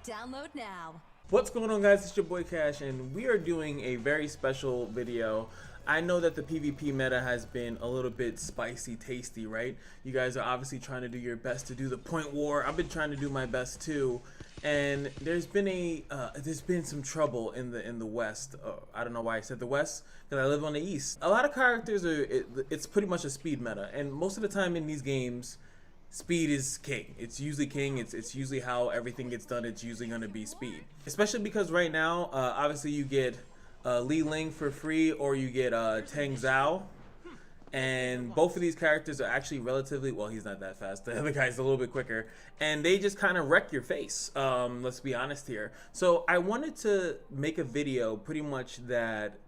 Download now. What's going on, guys? It's your boy Cash, and we are doing a very special video. I know that the PvP meta has been a little bit spicy, tasty, right? You guys are obviously trying to do your best to do the point war. I've been trying to do my best too, and there's been some trouble in the West. I don't know why I said the West, because I live on the East. A lot of characters it's pretty much a speed meta, and most of the time in these games, speed is king. It's usually king. It's usually how everything gets done. It's usually going to be speed, especially because right now, obviously you get Li Ling for free, or you get Tang Zhao, and both of these characters are actually relatively, well, he's not that fast. The other guy's a little bit quicker, and they just kind of wreck your face. Let's be honest here. So I wanted to make a video pretty much that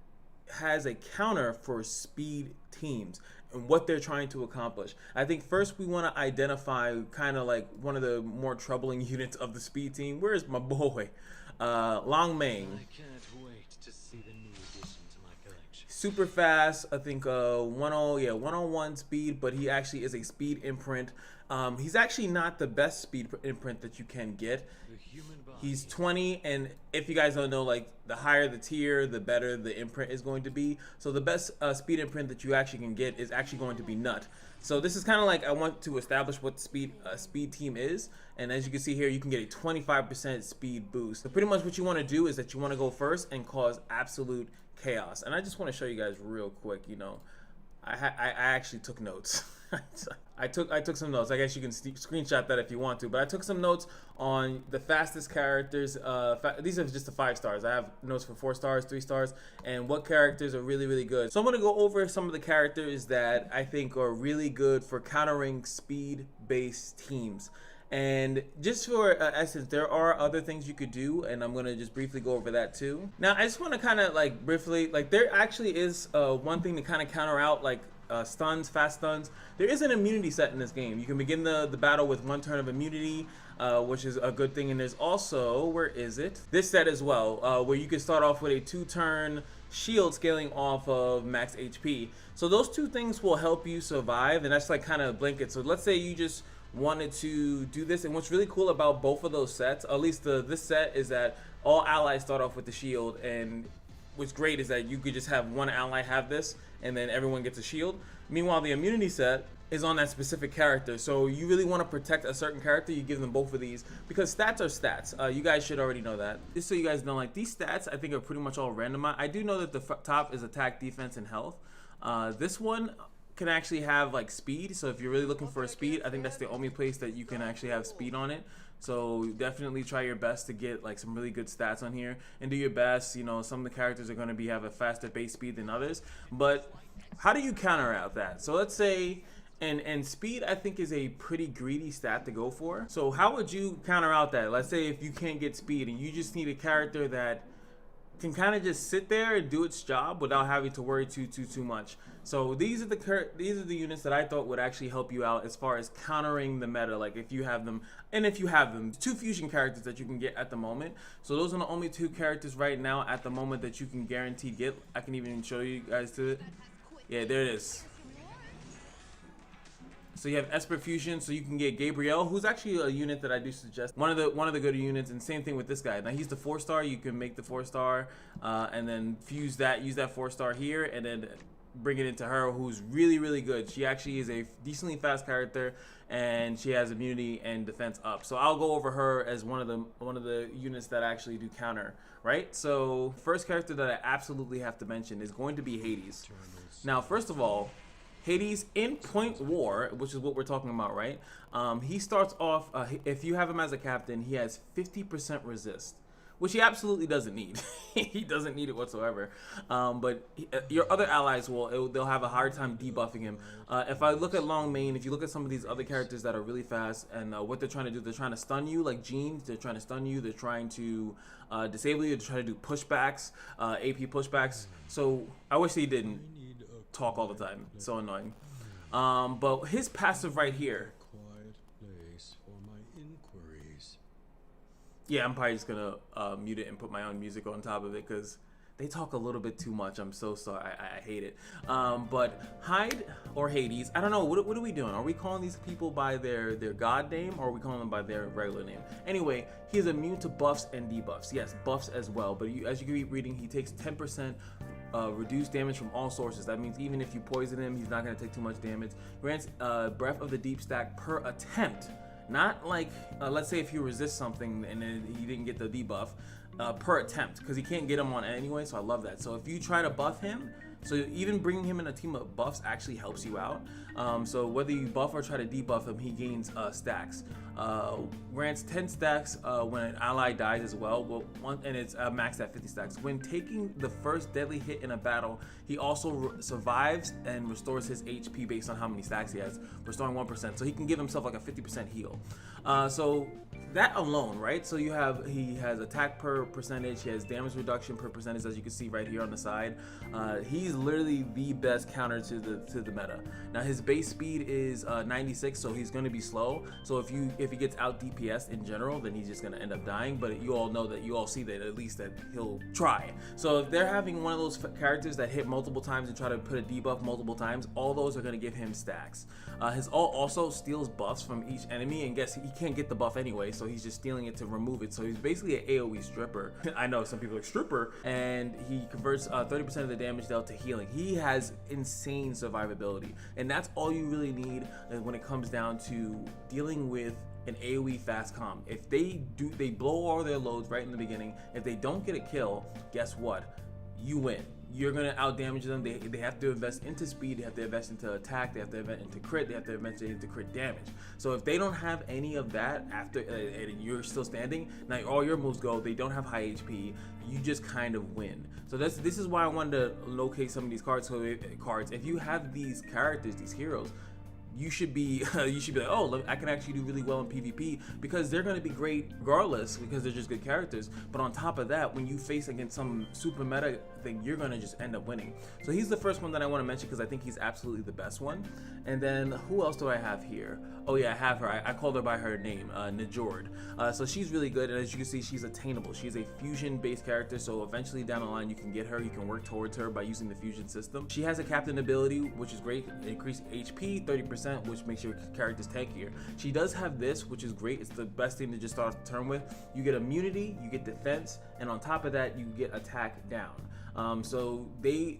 has a counter for speed teams and what they're trying to accomplish. I think first we want to identify kind of like one of the more troubling units of the speed team. Where's my boy? Long Meng. I can't wait to see the new addition to my collection. Super fast, I think 101 speed, but he actually is a speed imprint. He's actually not the best speed imprint that you can get. He's 20, and if you guys don't know, like, the higher the tier, the better the imprint is going to be. So the best speed imprint that you actually can get is actually going to be Nut. So this is kind of like, I want to establish what speed team is, and as you can see here, you can get a 25% speed boost. So pretty much what you want to do is that you want to go first and cause absolute chaos. And I just want to show you guys real quick, you know, I actually took notes. I took some notes. I guess you can screenshot that if you want to, but I took some notes on the fastest characters. These are just the 5 stars. I have notes for 4 stars, 3 stars, and what characters are really, really good. So I'm going to go over some of the characters that I think are really good for countering speed-based teams. And just for essence, there are other things you could do, and I'm gonna just briefly go over that too. Now, I just want to kind of like briefly, like, there actually is one thing to kind of counter out like stuns, fast stuns. There is an immunity set in this game. You can begin the battle with 1 turn of immunity, which is a good thing. And there's also, where is it? This set as well, where you can start off with a 2-turn shield scaling off of max HP. So those 2 things will help you survive, and that's like kind of blanket. So let's say you just wanted to do this, and what's really cool about both of those sets, at least this set, is that all allies start off with the shield, and what's great is that you could just have one ally have this and then everyone gets a shield. Meanwhile, the immunity set is on that specific character, so you really want to protect a certain character, you give them both of these, because stats are stats. You guys should already know that. Just so you guys know, like, these stats I think are pretty much all randomized. I do know that the top is attack, defense, and health. This one can actually have like speed, so if you're really looking for a speed, I think that's the only place that you can actually have speed on it. So definitely try your best to get like some really good stats on here and do your best. You know, some of the characters are going to have a faster base speed than others, but how do you counter out that? So let's say, and speed I think is a pretty greedy stat to go for. So how would you counter out that? Let's say if you can't get speed and you just need a character that can kind of just sit there and do its job without having to worry too much. So these are the units that I thought would actually help you out as far as countering the meta, like if you have them. And if you have them, 2 fusion characters that you can get at the moment. So those are the only 2 characters right now at the moment that you can guarantee get. I can even show you guys to it. Yeah, there it is. So you have Esper Fusion, so you can get Gabrielle, who's actually a unit that I do suggest. One of the good units, and same thing with this guy. Now he's the 4-star. You can make the 4-star, and then use that 4-star here, and then bring it into her, who's really, really good. She actually is a decently fast character, and she has immunity and defense up. So I'll go over her as one of the units that actually do counter. Right. So first character that I absolutely have to mention is going to be Hades. Now, first of all, Hades in Point War, which is what we're talking about, right? He starts off, if you have him as a captain, he has 50% resist, which he absolutely doesn't need. He doesn't need it whatsoever. But your other allies they'll have a hard time debuffing him. If I look at Long Meng, if you look at some of these other characters that are really fast, and what they're trying to do, they're trying to stun you, like Jean. They're trying to stun you. They're trying to disable you. They're trying to do pushbacks, AP pushbacks. So I wish they didn't talk all the time. It's so annoying. But his passive right here. Quiet place for my inquiries. Yeah, I'm probably just gonna mute it and put my own music on top of it, because They talk a little bit too much. I'm so sorry. I hate it. But Hyde or Hades, I don't know. What are we doing? Are we calling these people by their god name, or are we calling them by their regular name? Anyway, he is immune to buffs and debuffs. Yes, buffs as well. But as you keep reading, he takes 10% reduced damage from all sources. That means even if you poison him, he's not going to take too much damage. Grants Breath of the Deep stack per attempt. Not like, let's say if you resist something and then he didn't get the debuff, per attempt, because he can't get him on anyway, so I love that. So if you try to buff him, so even bringing him in a team of buffs actually helps you out. So whether you buff or try to debuff him, he gains stacks. Grants 10 stacks when an ally dies as well, and it's maxed at 50 stacks. When taking the first deadly hit in a battle, he also survives and restores his HP based on how many stacks he has, restoring 1%. So he can give himself like a 50% heal. So that alone, right? So he has attack per percentage, he has damage reduction per percentage, as you can see right here on the side. He's literally the best counter to the meta. Now his base speed is 96, so he's going to be slow. So if he gets out DPS in general, then he's just going to end up dying. But you all know that, you all see that at least that he'll try. So if they're having one of those characters that hit multiple times and try to put a debuff multiple times, all those are going to give him stacks. His ult also steals buffs from each enemy, and guess he can't get the buff anyway, so he's just stealing it to remove it. So he's basically an AoE stripper. I know some people are stripper, and he converts 30% of the damage dealt to healing. He has insane survivability, and that's all you really need when it comes down to dealing with an AoE fast comp. If they blow all their loads right in the beginning. If they don't get a kill, guess what? You win. You're gonna out damage them. They have to invest into speed, they have to invest into attack, they have to invest into crit, they have to invest into crit damage. So if they don't have any of that after and you're still standing, now all your moves go, they don't have high HP, you just kind of win. So this is why I wanted to locate some of these cards. So if you have these characters, these heroes, you should be like, oh, look, I can actually do really well in PvP, because they're going to be great regardless, because they're just good characters. But on top of that, when you face against some super meta thing, you're going to just end up winning. So he's the first one that I want to mention, because I think he's absolutely the best one. And then who else do I have here? Oh yeah, I have her. I called her by her name, Njord. So she's really good, and as you can see, she's attainable. She's a fusion-based character, so eventually down the line you can get her. You can work towards her by using the fusion system. She has a captain ability, which is great. Increase HP 30%, which makes your characters tankier. She does have this, which is great. It's the best thing to just start the turn with. You get immunity, you get defense, and on top of that, you get attack down. So the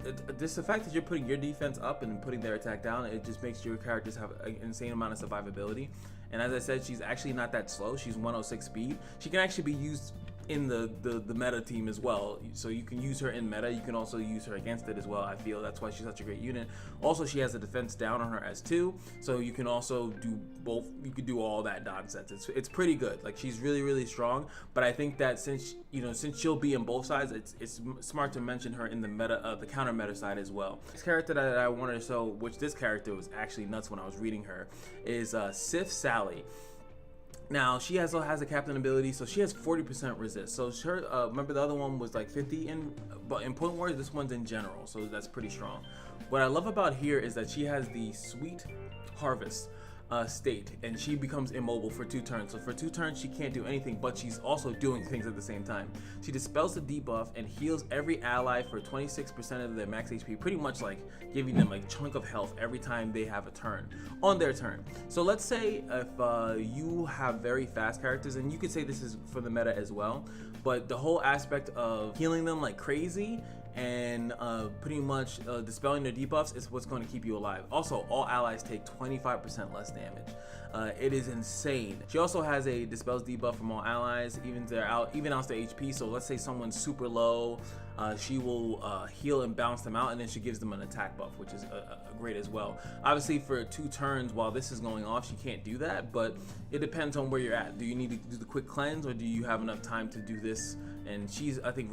fact that you're putting your defense up and putting their attack down, it just makes your characters have an insane amount of survivability. And as I said, she's actually not that slow. She's 106 speed. She can actually be used in the meta team as well, so you can use her in meta. You can also use her against it as well. I feel that's why she's such a great unit. Also, she has a defense down on her S2, so you can also do both. You could do all that nonsense. It's pretty good. Like, she's really strong. But I think that since she'll be in both sides, it's smart to mention her in the meta, the counter meta side as well. This character that I wanted to show, which this character was actually nuts when I was reading her, is Sif Sally. Now she also has a captain ability, so she has 40% resist. So her, remember the other one was like 50 but in Point Wars, this one's in general, so that's pretty strong. What I love about here is that she has the Sweet Harvest state, and she becomes immobile for 2 turns. So for 2 turns she can't do anything, but she's also doing things at the same time. She dispels the debuff and heals every ally for 26% of their max HP, pretty much like giving them a chunk of health every time they have a turn on their turn. So let's say if you have very fast characters, and you could say this is for the meta as well, but the whole aspect of healing them like crazy and pretty much dispelling their debuffs is what's going to keep you alive. Also, all allies take 25% less damage. It is insane. She also has a dispels debuff from all allies, even out their HP. So let's say someone's super low, she will heal and bounce them out, and then she gives them an attack buff, which is great as well. Obviously, for 2 turns while this is going off, she can't do that, but it depends on where you're at. Do you need to do the quick cleanse, or do you have enough time to do this? And she's, I think,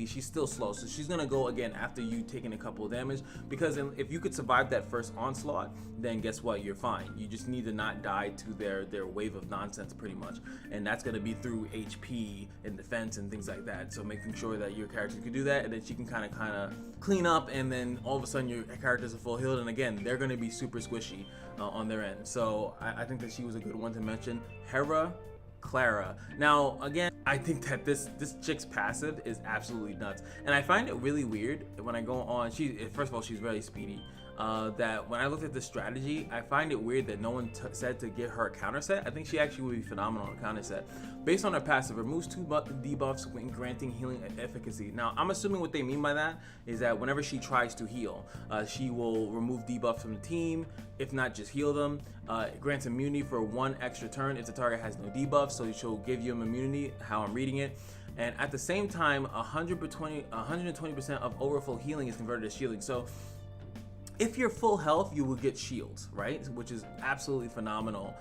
she's still slow, so she's gonna go again after you taking a couple of damage, because if you could survive that first onslaught, then guess what, you're fine. You just need to not die to their wave of nonsense, pretty much, and that's gonna be through HP and defense and things like that. So making sure that your character can do that, and then she can kind of clean up, and then all of a sudden your characters are full healed, and again, they're gonna be super squishy on their end. So I think that she was a good one to mention. Hera, Clara. Now, again, I think that this chick's passive is absolutely nuts, and I find it really weird when I go on. First of all, she's very speedy. That when I looked at the strategy, I find it weird that no one said to give her a counter set. I think she actually would be phenomenal on a counter set. Based on her passive, removes 2 debuffs when granting healing efficacy. Now, I'm assuming what they mean by that is that whenever she tries to heal, she will remove debuffs from the team, if not just heal them. Grants immunity for 1 extra turn if the target has no debuffs, so she'll give you immunity, how I'm reading it. And at the same time, 120% of overflow healing is converted to shielding. So if you're full health, you will get shields, right? Which is absolutely phenomenal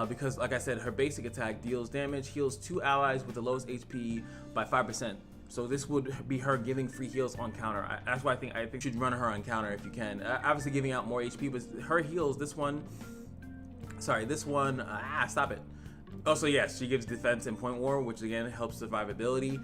because, like I said, her basic attack deals damage, heals 2 allies with the lowest HP by 5%. So this would be her giving free heals on counter. That's why I think you should run her on counter if you can. Obviously giving out more HP, but her heals, stop it. Also, yes, she gives defense and point war, which again helps survivability.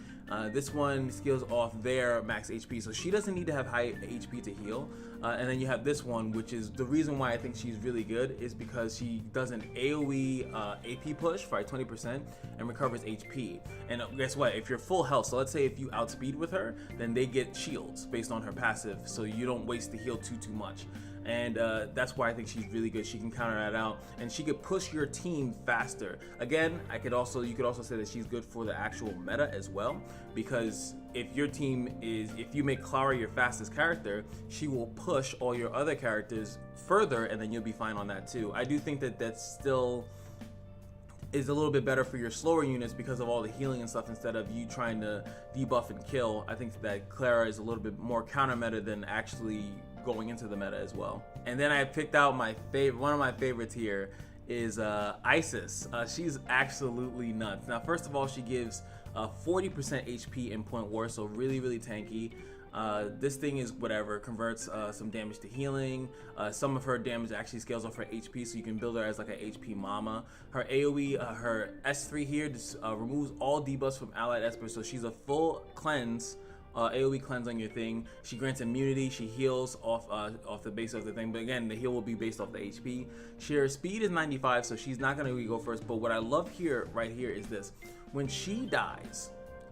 This one scales off their max HP, so she doesn't need to have high HP to heal. And then you have this one, which is the reason why I think she's really good, is because she does an AoE AP push for 20% and recovers HP. And guess what? If you're full health, so let's say if you outspeed with her, then they get shields based on her passive, so you don't waste the heal too much. And that's why I think she's really good. She can counter that out, and she could push your team faster. Again, you could also say that she's good for the actual meta as well, because if you make Clara your fastest character, she will push all your other characters further, and then you'll be fine on that too. I do think that still is a little bit better for your slower units because of all the healing and stuff instead of you trying to debuff and kill. I think that Clara is a little bit more counter meta than actually going into the meta as well. And then I picked out one of my favorites here is Isis. She's absolutely nuts. Now, first of all, she gives 40% HP in point war, so really tanky. This thing is whatever, converts some damage to healing. Some of her damage actually scales off her HP, so you can build her as like an HP mama. Her AoE, her S3 here just removes all debuffs from allied experts, so she's a full cleanse. AoE cleanse on your thing. She grants immunity. She heals off the base of the thing, but again, the heal will be based off the HP. Her speed is 95, so she's not gonna really go first. But what I love right here is this: when she dies,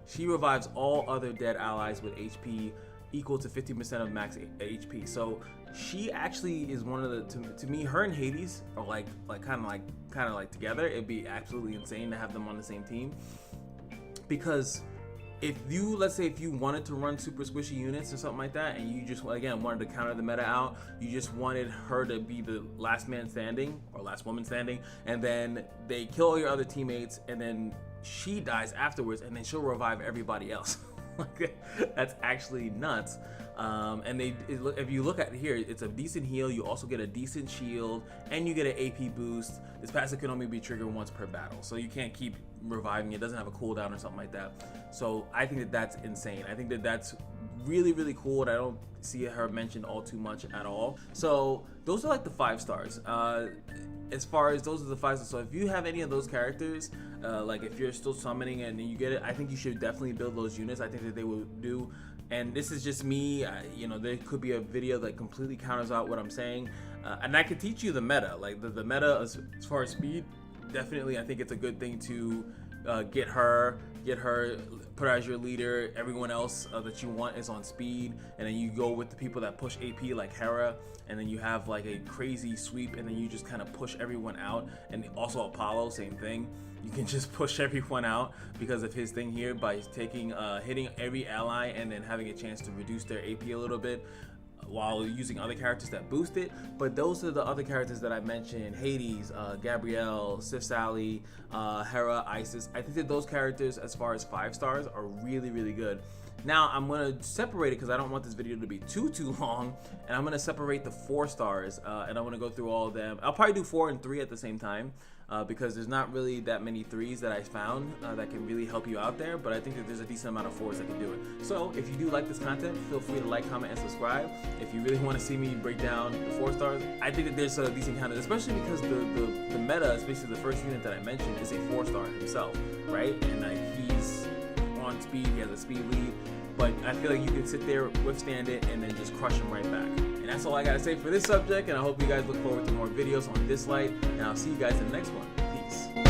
she revives all other dead allies with HP equal to 50% of max HP. So she actually is one of the to me, her and Hades are like kind of like together. It'd be absolutely insane to have them on the same team, because let's say if you wanted to run super squishy units or something like that, and you just again wanted to counter the meta out, you just wanted her to be the last man standing or last woman standing, and then they kill all your other teammates, and then she dies afterwards, and then she'll revive everybody else. That's actually nuts. And if you look at it here, it's a decent heal. You also get a decent shield, and you get an AP boost. This passive can only be triggered once per battle, so you can't keep reviving. It doesn't have a cooldown or something like that. So I think that's insane. I think that's really cool, and I don't see her mentioned all too much at all. So those are like the 5 stars. As far as those are the 5 stars. So if you have any of those characters, like if you're still summoning and you get it, I think you should definitely build those units. I think that they will do. And this is just me, there could be a video that completely counters out what I'm saying, and I could teach you the meta, like the meta as far as speed. Definitely, I think it's a good thing to get her, put her as your leader. Everyone else that you want is on speed, and then you go with the people that push AP like Hera, and then you have like a crazy sweep, and then you just kind of push everyone out. And also Apollo, same thing. You can just push everyone out because of his thing here by taking hitting every ally and then having a chance to reduce their AP a little bit while using other characters that boost it. But those are the other characters that I mentioned: Hades, Gabrielle, Cecilla, Hera, Isis. I think that those characters, as far as 5 stars, are really good. Now I'm gonna separate it because I don't want this video to be too long, and I'm gonna separate the 4 stars, and I'm gonna go through all of them. I'll probably do 4 and 3 at the same time. Because there's not really that many 3s that I found that can really help you out there, but I think that there's a decent amount of 4s that can do it. So if you do like this content, feel free to like, comment, and subscribe. If you really want to see me break down the 4 stars, I think that there's a decent content, especially because the meta, especially the first unit that I mentioned, is a 4-star himself, right? And he's on speed, he has a speed lead, but I feel like you can sit there, withstand it, and then just crush him right back. And that's all I gotta say for this subject, and I hope you guys look forward to more videos on Dislyte, and I'll see you guys in the next one. Peace.